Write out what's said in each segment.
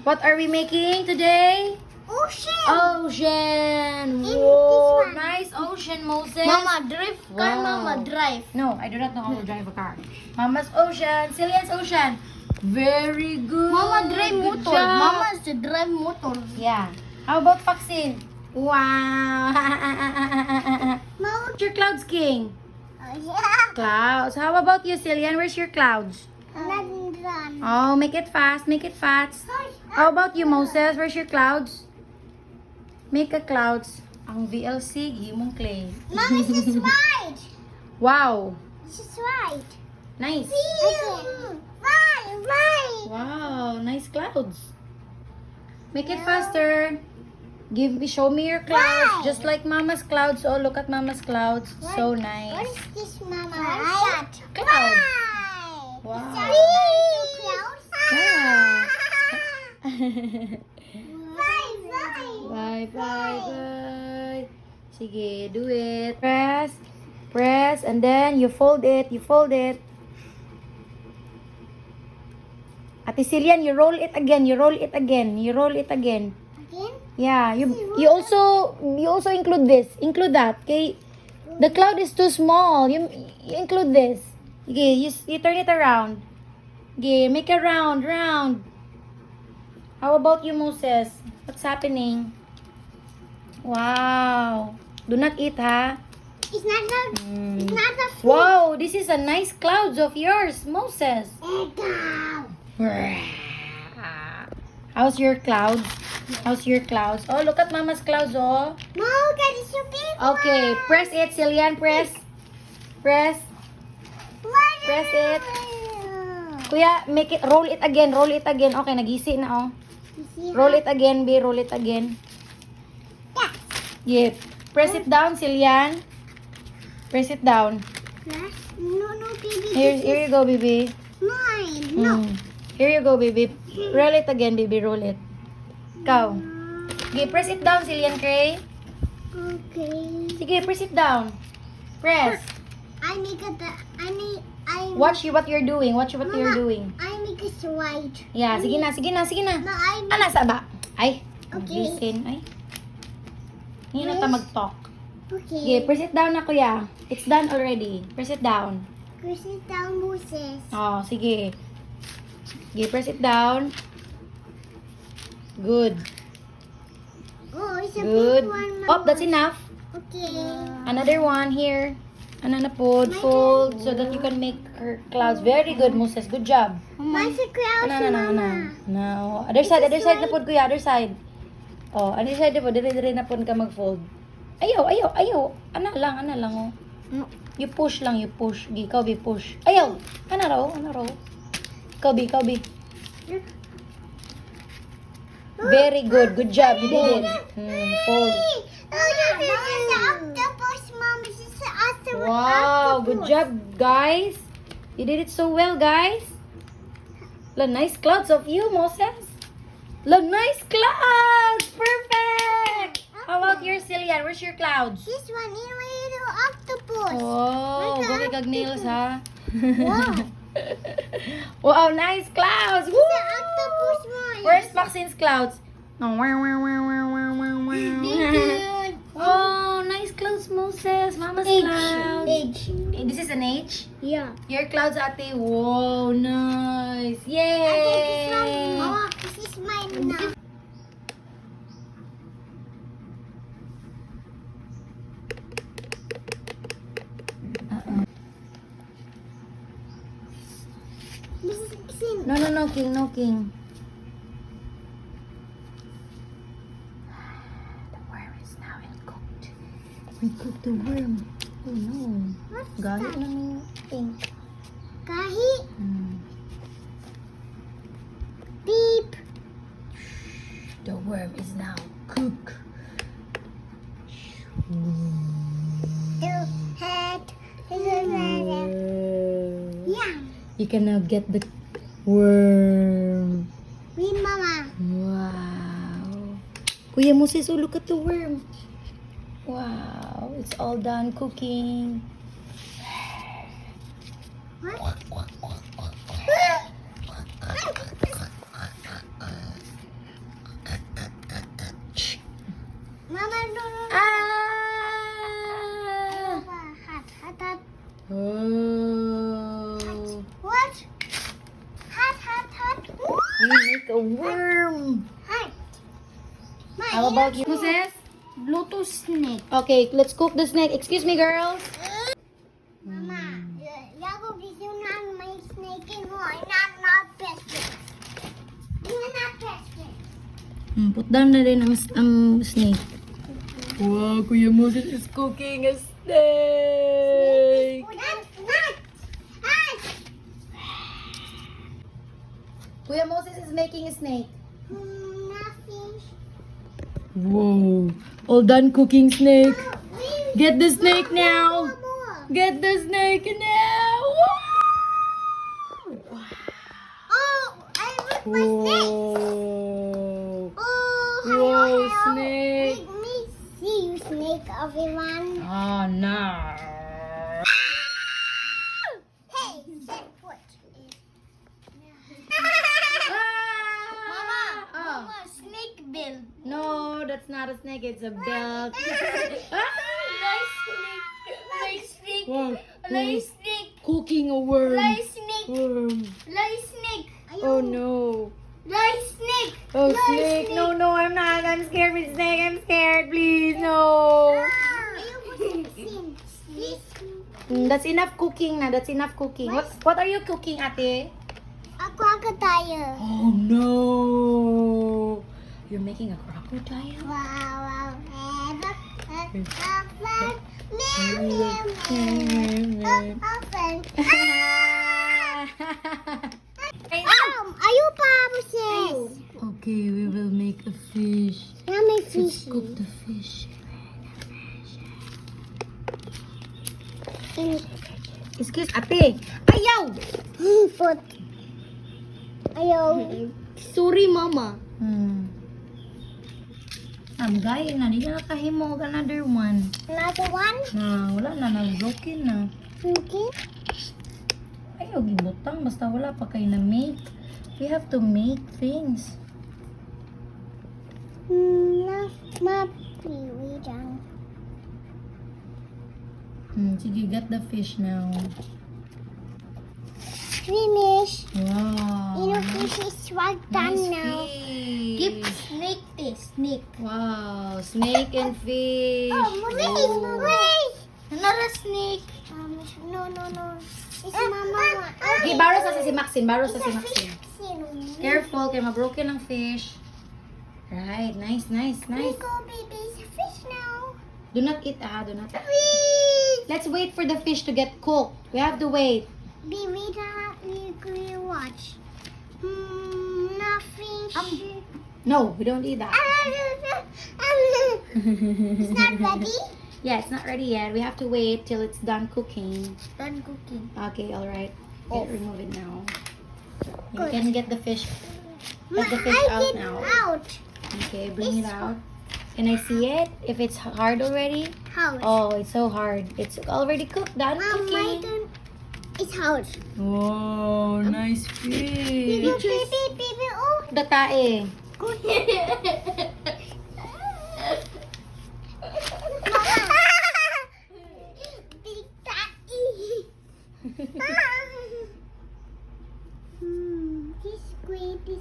What are we making today? Ocean. Ocean. And Whoa, this one. nice ocean, Moses. Mama, drive car. Wow. Mama, drive. No, I do not know how to drive a car. Mama's ocean. Cillian's ocean. Very good. Mama, drive Good motor. job. Mama's the drive motor. Yeah. How about Foxin? Wow. Mama. What's your clouds, King? Yeah. Clouds. How about you, Cillian? Where's your clouds? Run. Oh, make it fast. Make it fast. How about you, Moses? Where's your clouds? Make a clouds. Ang VLC, gimong clay. Mom, this is right. Wow. This is right. Nice. Right. Wow, nice clouds. Make it faster. Show me your clouds. Why? Just like Mama's clouds. Oh, look at Mama's clouds. So What nice. is this, Mama? Right. Clouds. Wow. Wow. Clouds. Yeah. Bye. Bye, bye, bye. Sige, do it. Press, press, and then you fold it. You fold it. Ate Cillian, you roll it again. You roll it again. You roll it again. Again? Yeah, you also include this. Include that. Okay. The cloud is too small. You include this. Okay, you turn it around. Okay, make a round. How about you, Moses? What's happening? Wow. Do not eat, ha? It's not a. It's not a food. Wow, this is a nice clouds of yours, Moses. Cow. How's your clouds? How's your clouds? Oh, look at Mama's clouds, oh. No, that is so big. Okay, press it, Cillian. Press. Press. Press it. Kuya, make it, roll it again. Roll it again. Okay, nagisi na, oh. Roll it again, B. Roll it again. Yeah. Press it down, Cillian. Press it down. No, baby. Here you go, baby. Mine. No. Here you go, baby. Roll it again, baby. Roll it. Ikaw. Sige, press it down, Cillian Cray. Okay. Sige, press it down. Press. I make it. Watch what you're doing. Watch what you're Mama, doing. I make it white. Yeah, sige na. No, I. Ah, nasa ba? Ay. Okay. Listen. Ay. Hindi na ta mag-talk. Okay. Okay, press it down na, kuya. It's done already. Press it down. Press it down, Moses. Oh, sige. Okay, press it down. Good. Oh, it's a Good. big one. Oh, that's enough. Okay. Another one here. Ano na po, fold so that you can make her clouds. Very good, Moses. Good job. Mine's a cloud, No. Mama. No. Other side na po, kuya. Other side. Oh, other side na po. Dire na po ka mag-fold. Ayaw. Ana lang, oh. You push lang, you push. Ikaw, be push. Ayaw. Ana raw. Ikaw, be. Very good. Good job. You did it. Fold. Oh, this is the octopus, Mom. This is the octopus. Wow. Good job, guys. You did it so well, guys. La, nice clouds of you, Moses. La, nice clouds. Perfect. How about your Cillian? Where's your clouds? This one is a little octopus. Oh, Look at okay, kag nails, ha? Wow. Wow, nice clouds. Woo! It's an octopus, Mom. Where's Maxine's clouds? Oh, Good. oh, nice clouds, Moses. Mama's clouds. H. This is an H. Yeah. Your clouds, ate. Wow, nice. I think this one, Yay! Mama, this is mine now. This is Xin. No, King. No, King. The worm is now cooked. We cooked the worm. Oh, no. What's Galit that? lang yung pink. Kahi. Beep. The worm is now cooked. The head. Yeah. You can now get the worm. Wait, Mama. Wow. Kuya Moses, oh, look at the worm. Wow, it's all done cooking. What? a worm. Hi. How about you, Moses? Bluetooth snake. Okay, let's cook the snake. Excuse me, girls. Mama, Yago, you not my snake in one. Not pesky. You're not pesky. Put down na rin ang snake. Wow, Kuya Moses is cooking a snake. Kuya Moses is making a snake. Nothing. Whoa, all done cooking snake. Get the snake now. Get the snake now. Oh, I ripped my snake. Whoa. Oh, Whoa, hello. snake. Let me see you, snake, everyone. Oh, no. Hey, set foot. Oh. Mama, snake bill. No, that's not a snake. It's a belt. Nice snake. Nice snake. Wow. Nice snake. Cooking a worm. Nice snake. Worm. Nice snake. Oh no. Nice snake. Oh, Nice snake. No, no, I'm not. I'm scared with snake. I'm scared. Please, no. That's enough cooking na. That's enough cooking. What are you cooking, ate? A crocodile. Oh no. You're making a crocodile? Wow, wow. Are you promises? Okay, we will make a fish. Yummy Let's fishy. cook the fish. Excuse, ate. Ayaw! Put. Ayaw. Sorry, mama. Ang gaya na, di na nakahimo og another one. Another one? Wala na, nag-broken na. Okay. Ayaw, gibutang, basta wala pa kayo na make. We have to make things. Wait lang. Sige, get the fish now. Finish. Wow. You know, fish is right done Nice now. fish. Give snake this. Snake. Wow, snake and fish. Oh, wait. Another snake. No. It's mama. Okay, baro sa si Maxine. Baro sa si Maxine. Careful. Careful, kaya mabroken ang fish. Right, nice. Go, baby. It's a fish now. Do not eat, do not. Please. Let's wait for the fish to get cooked. We have to wait. Baby, we watch. Nothing. No, we don't eat that. It's not ready. Yeah, it's not ready yet. We have to wait till it's done cooking. Done cooking. Okay, all right. Off. Remove it now. You Good. can get the fish. Get the fish out get now. out. Okay, bring it out. Can I see it? If it's hard already? House. Oh, it's so hard. It's already cooked. Done My cooking. turn. It's house. Wow, nice Baby, fish. baby. Oh. The tae. Good. Big daddy. This squid is.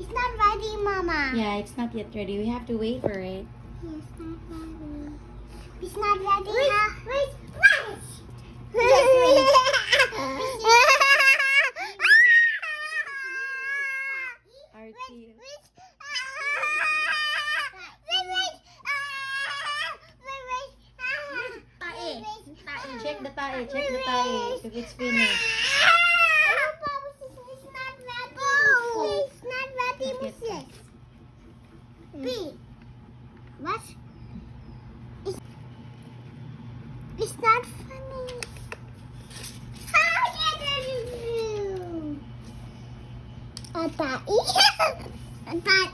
It's not ready, Mama. Yeah, it's not yet ready. We have to wait for it. Yes, not ready. It's not ready. Wait. Archie. Check the tae. Check the tae. If it's finished. It's not ready, Mrs. B. What? It's not funny. Daddy.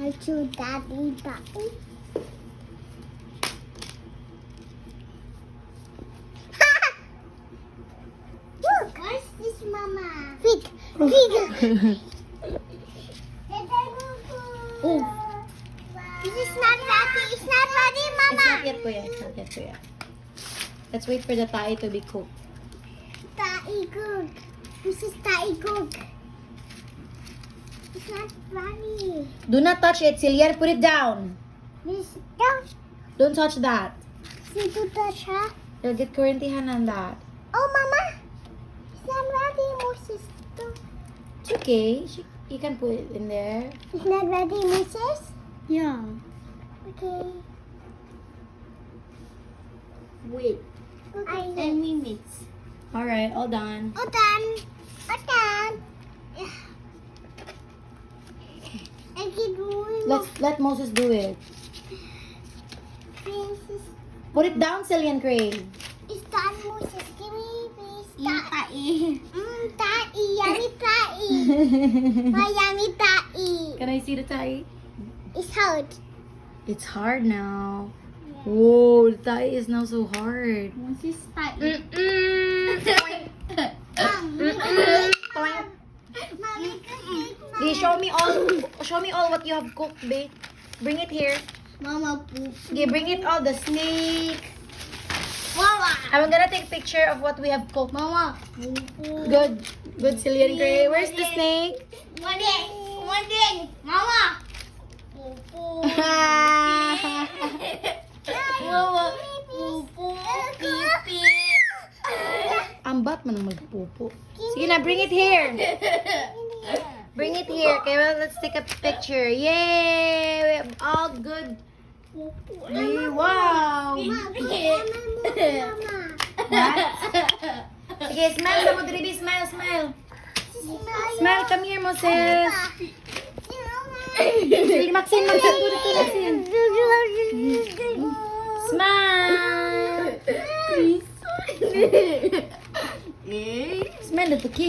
I choose daddy. Look, what's this, Mama? Pig. Oh. This is not ready. It's not ready, It's Mama. not yet, kuya. It's not yet, kuya. Let's wait for the tae to be cooked. Tae cook. This is Tae cook. not funny. Do not touch it, Cillian. Put it down. This don't Don't touch that. see to touch her. You'll get kurentihan on that. Oh, Mama. It's not ready, Moses. It's okay. You can put it in there. It's not ready, Moses? Yeah. Okay. Wait. Okay. 10 minutes. Alright, all done. All done. All done. I keep doing Let Moses do it. Princess. Put it down, Cillian Craig. It's done, Moses. Give me, please. Yung tai. Tai. Yummy tai. My yummy tai. Can I see the tie? It's hard. It's hard now. Whoa, the tie is now so hard. Moses tai. Mommy, Okay, show me all what you have cooked, babe. Bring it here. Mama poop. Okay, bring it all, the snake. Mama. I'm gonna take picture of what we have cooked. Mama. Poop. Good. Good, Cillian Craig. Where's the snake? One Mama. Poop. Mama. Poop. Pipi. Ang bat man ang magpupo. Sige na, bring it here. Bring it here. Okay, well, let's take a picture. Yay! We have all good. Yay, wow! Okay, smile sa mo, Dribi. Smile, smile. Smile, come here, Moses. Sige, Maxine, Maxine. Smile. Smile at the king.